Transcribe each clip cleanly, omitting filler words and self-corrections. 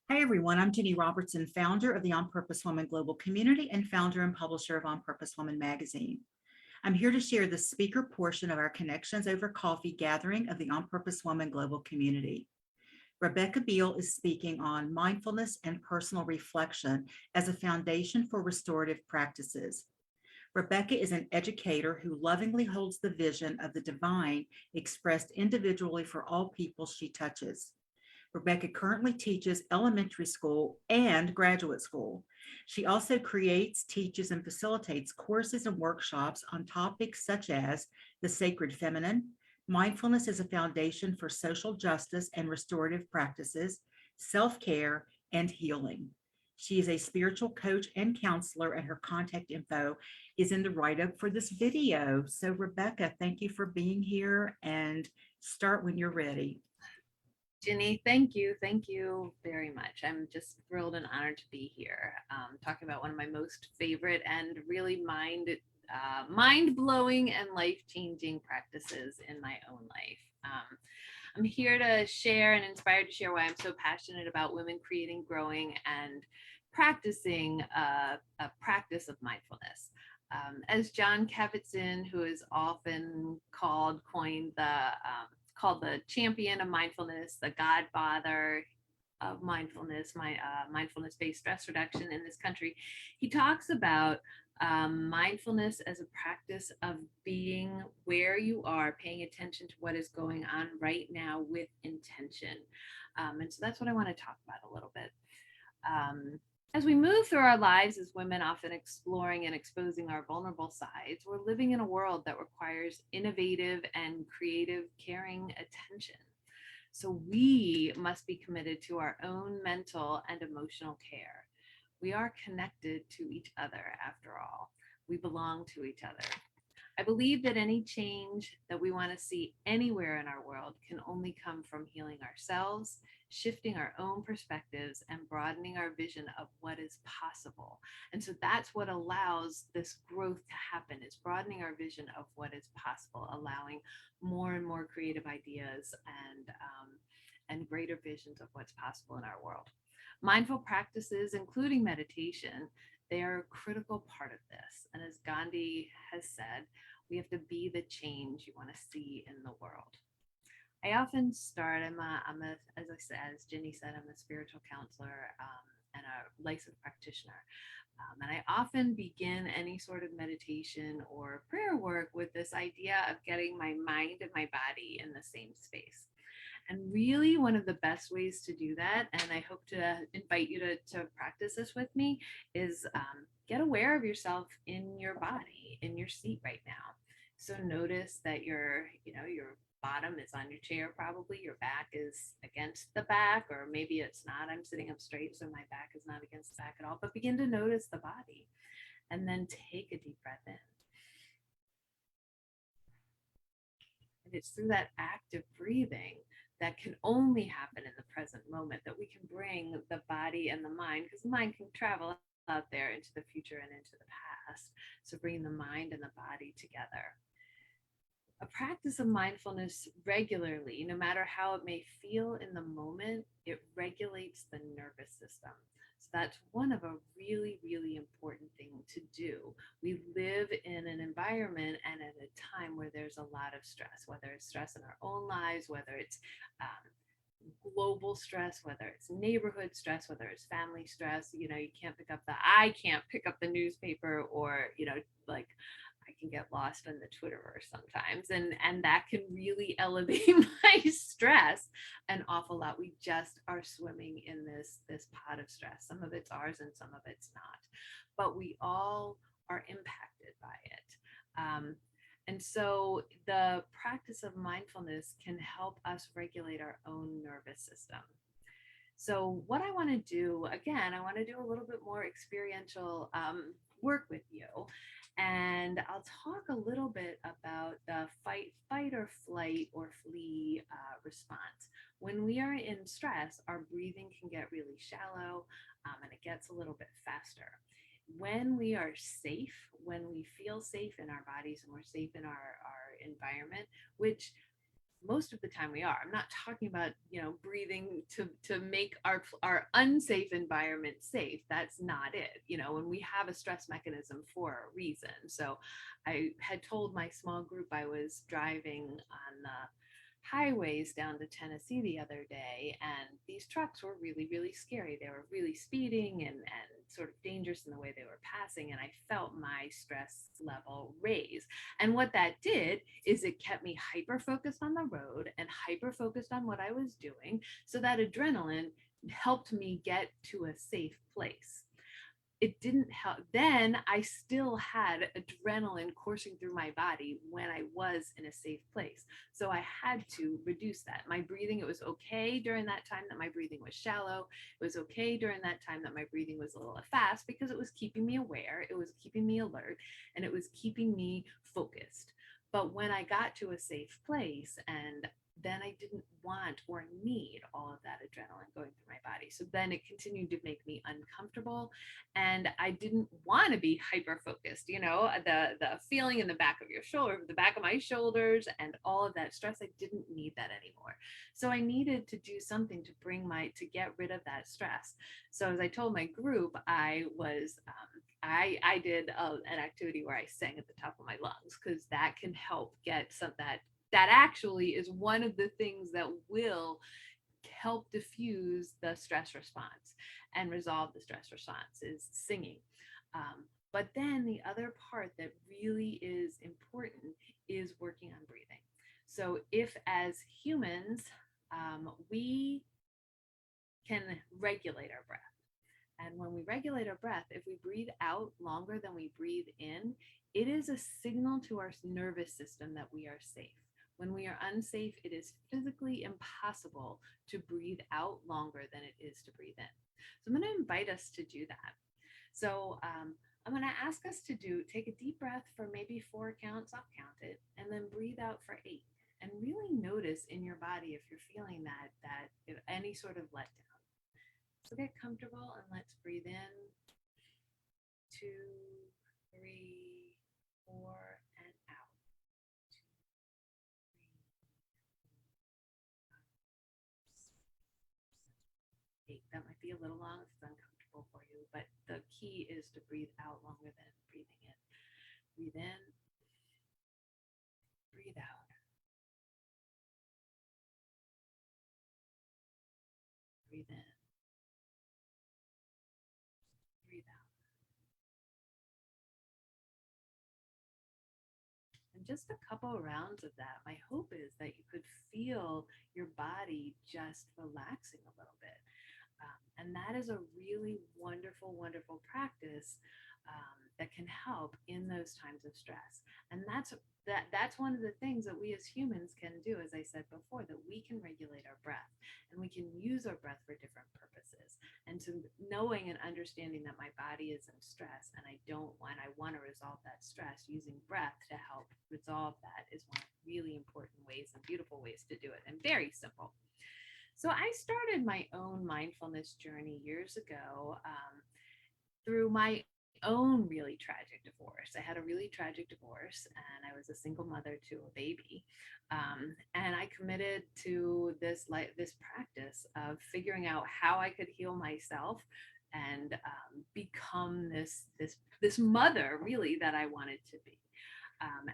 Hi, everyone. I'm Jenny Robertson, founder of the On Purpose Woman Global Community and founder and publisher of On Purpose Woman magazine. I'm here to share the speaker portion of our Connections Over Coffee gathering of the On Purpose Woman Global Community. Rebecca Beall is speaking on mindfulness and personal reflection as a foundation for restorative practices. Rebecca is an educator who lovingly holds the vision of the divine expressed individually for all people she touches. Rebecca currently teaches elementary school and graduate school. She also creates, teaches, and facilitates courses and workshops on topics such as the sacred feminine, mindfulness as a foundation for social justice and restorative practices, self-care, and healing. She is a spiritual coach and counselor, and her contact info is in the write-up for this video. So, Rebecca, thank you for being here, and start when you're ready. Ginny, thank you. Thank you very much. I'm just thrilled and honored to be here, talking about one of my most favorite and really mind-blowing and life-changing practices in my own life. I'm here to share and inspired to share why I'm so passionate about women creating, growing, and practicing a practice of mindfulness. As John Kabat-Zinn, who is often coined called the champion of mindfulness, the godfather of mindfulness, mindfulness-based stress reduction in this country. He talks about mindfulness as a practice of being where you are, paying attention to what is going on right now with intention. And so that's what I want to talk about a little bit. As we move through our lives as women, often exploring and exposing our vulnerable sides, we're living in a world that requires innovative and creative, caring attention. So we must be committed to our own mental and emotional care. We are connected to each other, after all. We belong to each other. I believe that any change that we want to see anywhere in our world can only come from healing ourselves, shifting our own perspectives, and broadening our vision of what is possible. And so that's what allows this growth to happen, is broadening our vision of what is possible, allowing more and more creative ideas and greater visions of what's possible in our world. Mindful practices, including meditation, they are a critical part of this. And as Gandhi has said, we have to be the change you want to see in the world. I often start, as I said, as Ginny said, I'm a spiritual counselor and a licensed practitioner. And I often begin any sort of meditation or prayer work with this idea of getting my mind and my body in the same space. And really, one of the best ways to do that, and I hope to invite you to practice this with me, is get aware of yourself in your body, in your seat right now. So notice that your bottom is on your chair, probably your back is against the back, or maybe it's not. I'm sitting up straight, so my back is not against the back at all. But begin to notice the body, and then take a deep breath in. And it's through that active breathing that can only happen in the present moment that we can bring the body and the mind, because the mind can travel out there into the future and into the past. So bringing the mind and the body together. A practice of mindfulness regularly, no matter how it may feel in the moment, it regulates the nervous system. So that's one of a really, really important thing to do. We live in an environment and at a time where there's a lot of stress, whether it's stress in our own lives, whether it's global stress, whether it's neighborhood stress, whether it's family stress. You I can't pick up the newspaper, or like I can get lost in the Twitterverse sometimes, and that can really elevate my stress an awful lot. We just are swimming in this pot of stress. Some of it's ours and some of it's not, but we all are impacted by it. And so the practice of mindfulness can help us regulate our own nervous system. So what I want to do, again, I want to do a little bit more experiential work with you. And I'll talk a little bit about the fight or flight or flee response. When we are in stress, our breathing can get really shallow and it gets a little bit faster. When we are safe, when we feel safe in our bodies and we're safe in our environment, which most of the time we are. I'm not talking about, breathing to make our unsafe environment safe. That's not it. When we have a stress mechanism for a reason. So I had told my small group I was driving on the highways down to Tennessee the other day, and these trucks were really, really scary. They were really speeding and sort of dangerous in the way they were passing, and I felt my stress level raise. And what that did is it kept me hyper focused on the road and hyper focused on what I was doing, so that adrenaline helped me get to a safe place. It didn't help. Then I still had adrenaline coursing through my body when I was in a safe place. So I had to reduce that. My breathing, it was okay during that time that my breathing was shallow. It was okay during that time that my breathing was a little fast, because it was keeping me aware, it was keeping me alert, and it was keeping me focused. But when I got to a safe place, and then I didn't want or need all of that adrenaline going through my body. So then it continued to make me uncomfortable, and I didn't want to be hyper focused. The feeling in the back of your shoulder, the back of my shoulders, and all of that stress. I didn't need that anymore. So I needed to do something to get rid of that stress. So as I told my group, I did an activity where I sang at the top of my lungs, because that can help get some that actually is one of the things that will help diffuse the stress response and resolve the stress response, is singing. But then the other part that really is important is working on breathing. So if as humans, we can regulate our breath. And when we regulate our breath, if we breathe out longer than we breathe in, it is a signal to our nervous system that we are safe. When we are unsafe, it is physically impossible to breathe out longer than it is to breathe in. So I'm going to invite us to do that. So I'm going to ask us to take a deep breath for maybe 4 counts, I'll count it, and then breathe out for 8. And really notice in your body if you're feeling that if any sort of letdown. So get comfortable and let's breathe in. 2, 3, 4, and out. 2, 3, 4, 5, 6, 7, 8. That might be a little long if it's uncomfortable for you, but the key is to breathe out longer than breathing in. Breathe in, breathe out. Breathe in, breathe out. And just a couple of rounds of that, my hope is that you could feel your body just relaxing a little bit. And that is a really wonderful, wonderful practice that can help in those times of stress. And that's one of the things that we as humans can do, as I said before, that we can regulate our breath, and we can use our breath for different purposes. And so knowing and understanding that my body is in stress and I want to resolve that stress, using breath to help resolve that is one of the really important ways and beautiful ways to do it, and very simple. So I started my own mindfulness journey years ago through my own really tragic divorce. I had a really tragic divorce, and I was a single mother to a baby. And I committed to this practice of figuring out how I could heal myself and become this mother really that I wanted to be.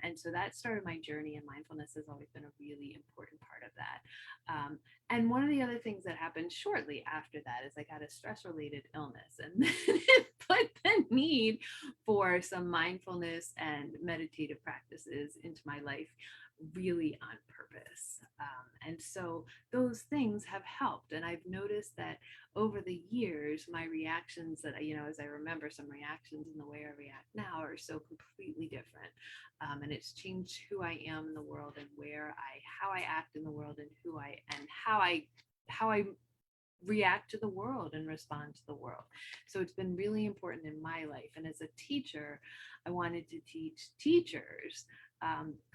And so that started my journey, and mindfulness has always been a really important part of that. And one of the other things that happened shortly after that is I got a stress-related illness, and then it put the need for some mindfulness and meditative practices into my life really on purpose. And so those things have helped. And I've noticed that over the years, my reactions as I remember some reactions in the way I react now are so completely different. And it's changed who I am in the world, and how I act in the world, and how I react to the world and respond to the world. So it's been really important in my life. And as a teacher, I wanted to teach teachers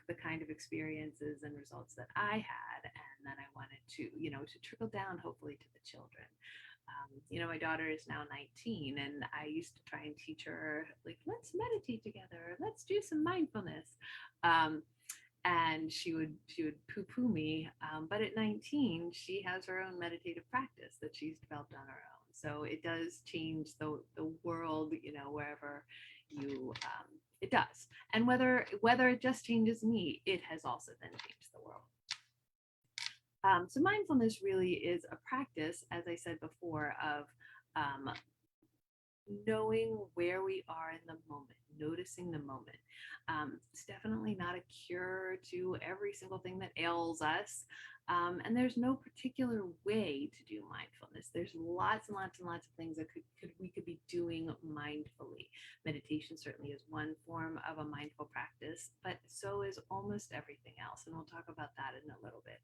the kind of experiences and results that I had. And then I wanted to trickle down, hopefully, to the children. My daughter is now 19, and I used to try and teach her, like, let's meditate together, let's do some mindfulness. and she would poo-poo me. But at 19, she has her own meditative practice that she's developed on her own. So it does change the world, wherever you it does. And whether it just changes me, it has also then changed the world. So mindfulness really is a practice, as I said before, of um, knowing where we are in the moment, noticing the moment. It's definitely not a cure to every single thing that ails us. And there's no particular way to do mindfulness. There's lots and lots and lots of things that we could be doing mindfully. Meditation certainly is one form of a mindful practice, but so is almost everything else. And we'll talk about that in a little bit.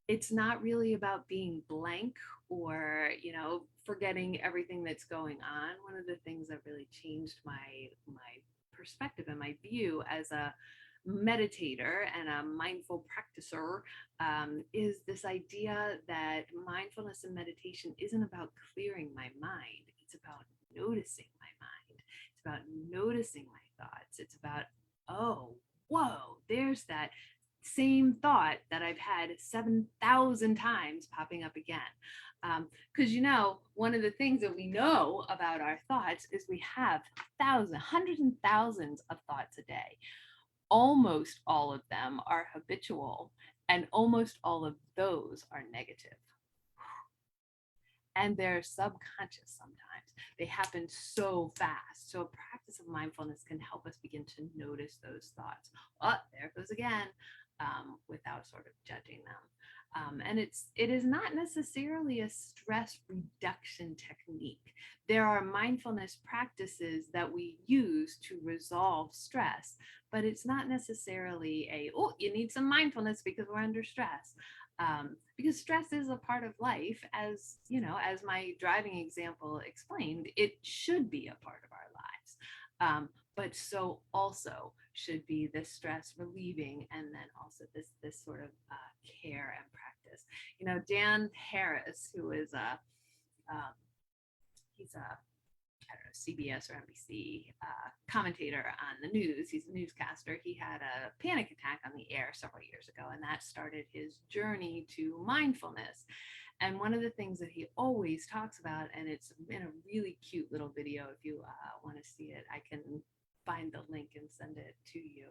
It's not really about being blank or, forgetting everything that's going on. One of the things that really changed my perspective and my view as a meditator and a mindful practicer is this idea that mindfulness and meditation isn't about clearing my mind. It's about noticing my mind. It's about noticing my thoughts. It's about, oh, whoa, there's that same thought that I've had 7,000 times popping up again. Because one of the things that we know about our thoughts is we have hundreds and thousands of thoughts a day. Almost all of them are habitual, and almost all of those are negative. And they're subconscious sometimes. They happen so fast. So a practice of mindfulness can help us begin to notice those thoughts. Oh, there it goes again, without sort of judging them. And it is not necessarily a stress reduction technique. There are mindfulness practices that we use to resolve stress, but it's not necessarily you need some mindfulness because we're under stress. Because stress is a part of life, as as my driving example explained, it should be a part of our lives. But so also should be this stress relieving, and then also this sort of care and practice. Dan Harris, who is he's a I don't know, CBS or NBC commentator on the news. He's a newscaster. He had a panic attack on the air several years ago, and that started his journey to mindfulness. And one of the things that he always talks about, and it's in a really cute little video, if you want to see it, I can find the link and send it to you.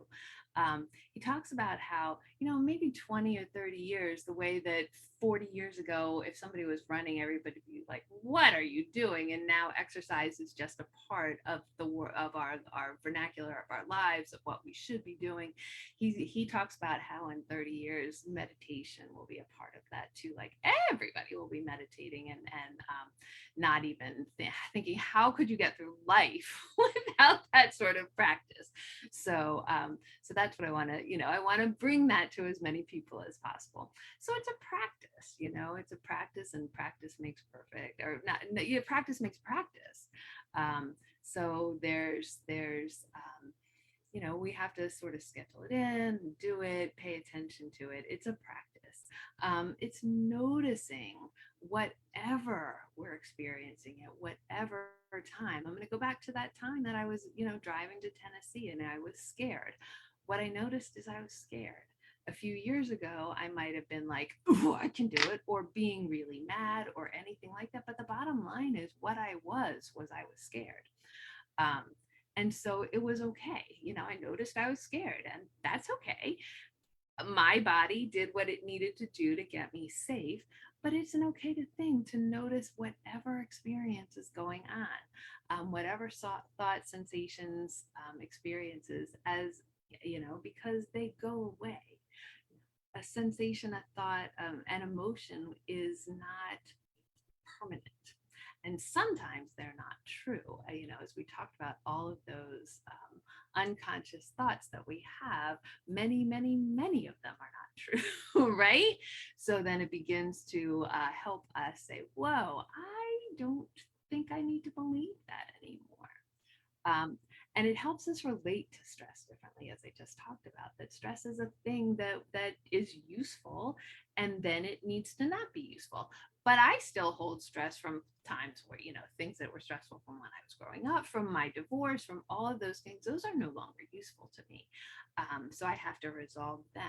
He talks about how, maybe 20 or 30 years, the way that 40 years ago, if somebody was running, everybody would be like, what are you doing? And now exercise is just a part of our vernacular of our lives, of what we should be doing. He talks about how in 30 years, meditation will be a part of that too. Like everybody will be meditating and not even thinking, how could you get through life without that sort of practice? So that's what I want to, I want to bring that to as many people as possible. So it's a practice, it's a practice, and practice makes perfect, or not, practice makes practice. So there's we have to sort of schedule it in, do it, pay attention to it. It's a practice. It's noticing whatever we're experiencing at whatever time. I'm going to go back to that time that I was, driving to Tennessee and I was scared. What I noticed is I was scared. A few years ago, I might have been like, ooh, I can do it, or being really mad or anything like that. But the bottom line is what I was scared. And so it was okay. I noticed I was scared, and that's okay. My body did what it needed to do to get me safe, but it's an okay thing to notice whatever experience is going on, whatever thoughts, sensations, experiences, as because they go away. A sensation, a thought, an emotion is not permanent. And sometimes they're not true. As we talked about, all of those unconscious thoughts that we have, many, many, many of them are not true, right? So then it begins to help us say, whoa, I don't think I need to believe that anymore. And it helps us relate to stress differently, as I just talked about, that stress is a thing that is useful, and then it needs to not be useful. But I still hold stress from times where, things that were stressful from when I was growing up, from my divorce, from all of those things. Those are no longer useful to me. So I have to resolve them.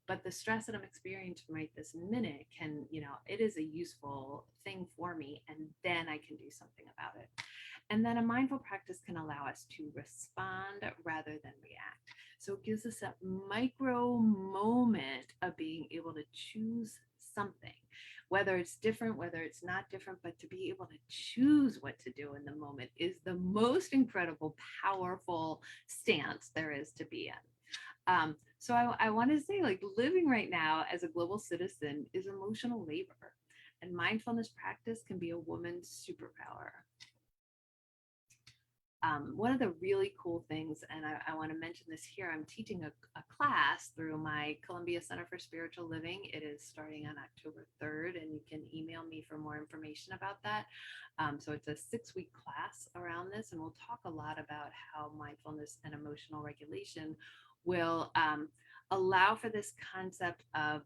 But the stress that I'm experiencing right this minute can, it is a useful thing for me. And then I can do something about it. And then a mindful practice can allow us to respond rather than react. So it gives us that micro moment of being able to choose something, whether it's different, whether it's not different, but to be able to choose what to do in the moment is the most incredible, powerful stance there is to be in. So I want to say, like, living right now as a global citizen is emotional labor, and mindfulness practice can be a woman's superpower. One of the really cool things, and I want to mention this here, I'm teaching a class through my Columbia Center for Spiritual Living. It is starting on October 3rd, and you can email me for more information about that. So it's a 6-week class around this, and we'll talk a lot about how mindfulness and emotional regulation will allow for this concept of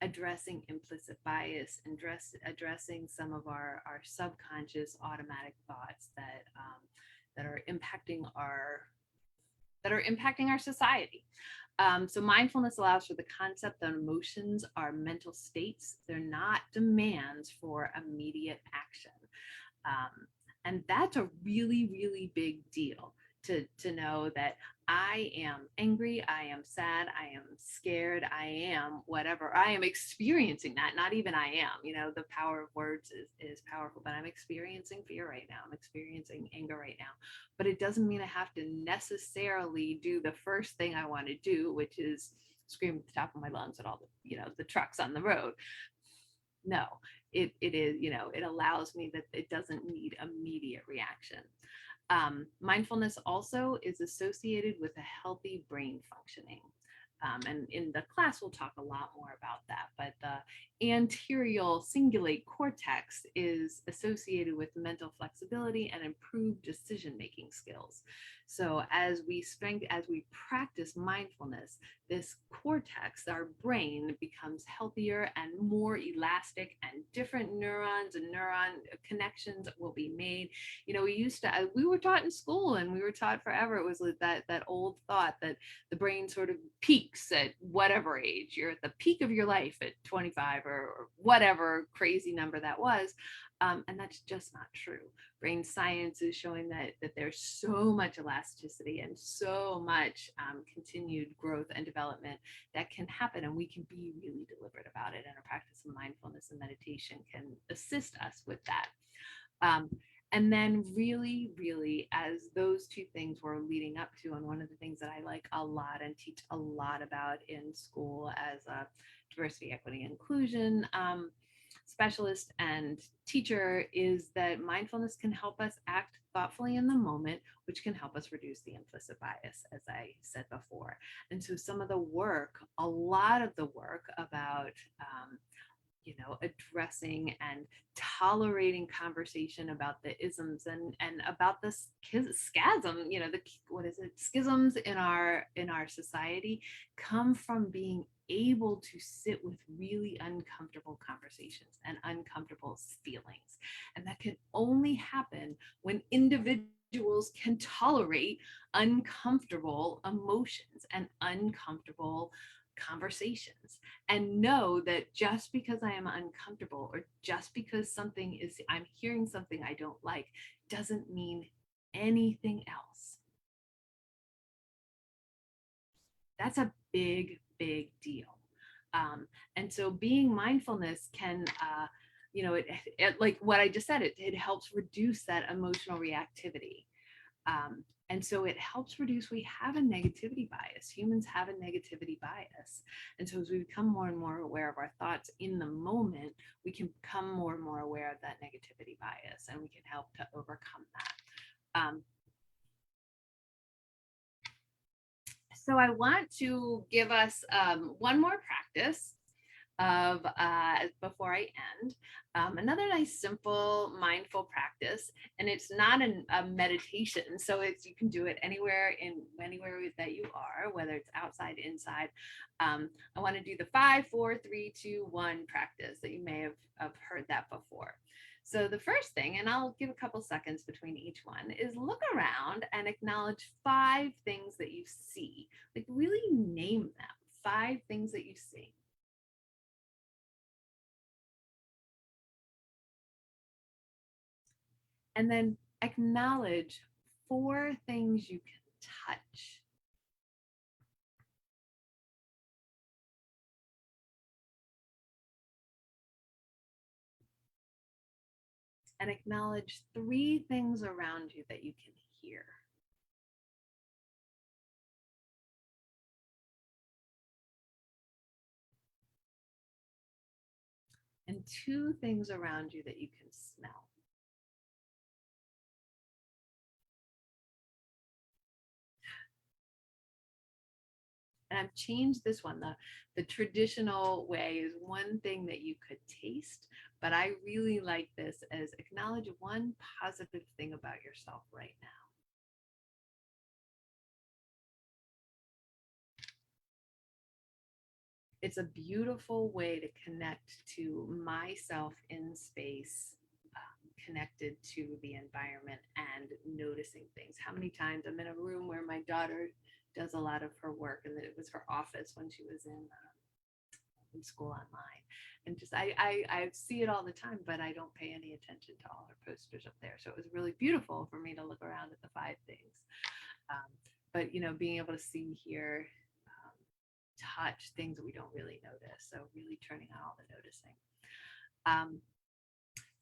addressing implicit bias and addressing some of our subconscious automatic thoughts that are impacting our society. So mindfulness allows for the concept that emotions are mental states. They're not demands for immediate action. And that's a really, really big deal to know that I am angry, I am sad, I am scared, I am whatever. I am experiencing that, not even I am. The power of words is powerful, but I'm experiencing fear right now. I'm experiencing anger right now. But it doesn't mean I have to necessarily do the first thing I want to do, which is scream at the top of my lungs at all the trucks on the road. No, it is, it allows me that it doesn't need immediate reaction. Mindfulness also is associated with a healthy brain functioning. And in the class, we'll talk a lot more about that. But the anterior cingulate cortex is associated with mental flexibility and improved decision-making skills. So as we practice mindfulness, this cortex, our brain, becomes healthier and more elastic, and different neurons and neuron connections will be made. We were taught in school, and we were taught forever, it was that old thought that the brain sort of peaks at whatever age. You're at the peak of your life at 25 or whatever crazy number that was. And that's just not true. Brain science is showing that there's so much elasticity and so much continued growth and development that can happen, and we can be really deliberate about it. And a practice of mindfulness and meditation can assist us with that. And then really, really, as those two things were leading up to, and one of the things that I like a lot and teach a lot about in school as a diversity, equity, inclusion specialist and teacher, is that mindfulness can help us act thoughtfully in the moment, which can help us reduce the implicit bias, as I said before. And so a lot of the work about addressing and tolerating conversation about the isms and about the schism, schisms in our society, come from being able to sit with really uncomfortable conversations and uncomfortable feelings. And that can only happen when individuals can tolerate uncomfortable emotions and uncomfortable conversations, and know that just because I am uncomfortable, or just because I'm hearing something I don't like, doesn't mean anything else. That's a big, big deal. And so being mindfulness can, like what I just said, it helps reduce that emotional reactivity. And so it helps reduce, we have a negativity bias. Humans have a negativity bias. And so as we become more and more aware of our thoughts in the moment, we can become more and more aware of that negativity bias, and we can help to overcome that. So I want to give us one more practice of before I end. Another nice, simple, mindful practice, and it's not a meditation, so you can do it anywhere that you are, whether it's outside, inside. I want to do the 5, 4, 3, 2, 1 practice that you may have heard that before. So the first thing, and I'll give a couple seconds between each one, is look around and acknowledge 5 things that you see. Like really name them, 5 things that you see. And then acknowledge 4 things you can touch. And acknowledge 3 things around you that you can hear. And 2 things around you that you can smell. And I've changed this one. The traditional way is 1 thing that you could taste, but I really like this as acknowledge 1 positive thing about yourself right now. It's a beautiful way to connect to myself in space, connected to the environment and noticing things. How many times I'm in a room where my daughter does a lot of her work, and it was her office when she was in school online, and just I see it all the time, but I don't pay any attention to all her posters up there. So it was really beautiful for me to look around at the 5 things. But being able to see, hear, touch things that we don't really notice. So really turning on all the noticing.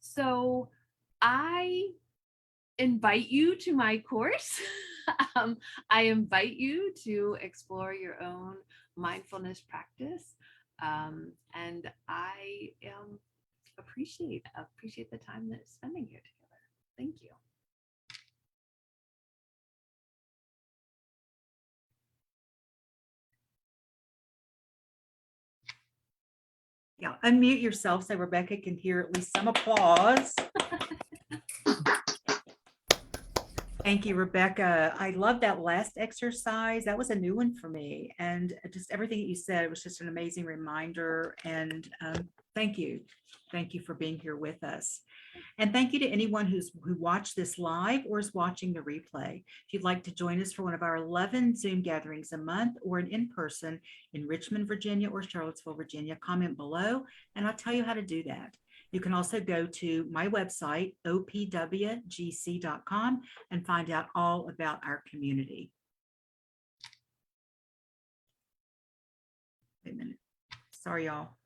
So I invite you to my course. I invite you to explore your own mindfulness practice. And I appreciate the time that it's spending here together. Thank you. Yeah, unmute yourself so Rebecca can hear at least some applause. Thank you, Rebecca. I love that last exercise. That was a new one for me. And just everything that you said was just an amazing reminder. And thank you. Thank you for being here with us. And thank you to anyone who watched this live or is watching the replay. If you'd like to join us for one of our 11 Zoom gatherings a month or an in-person in Richmond, Virginia or Charlottesville, Virginia, comment below and I'll tell you how to do that. You can also go to my website, opwgc.com, and find out all about our community. Wait a minute. Sorry, y'all.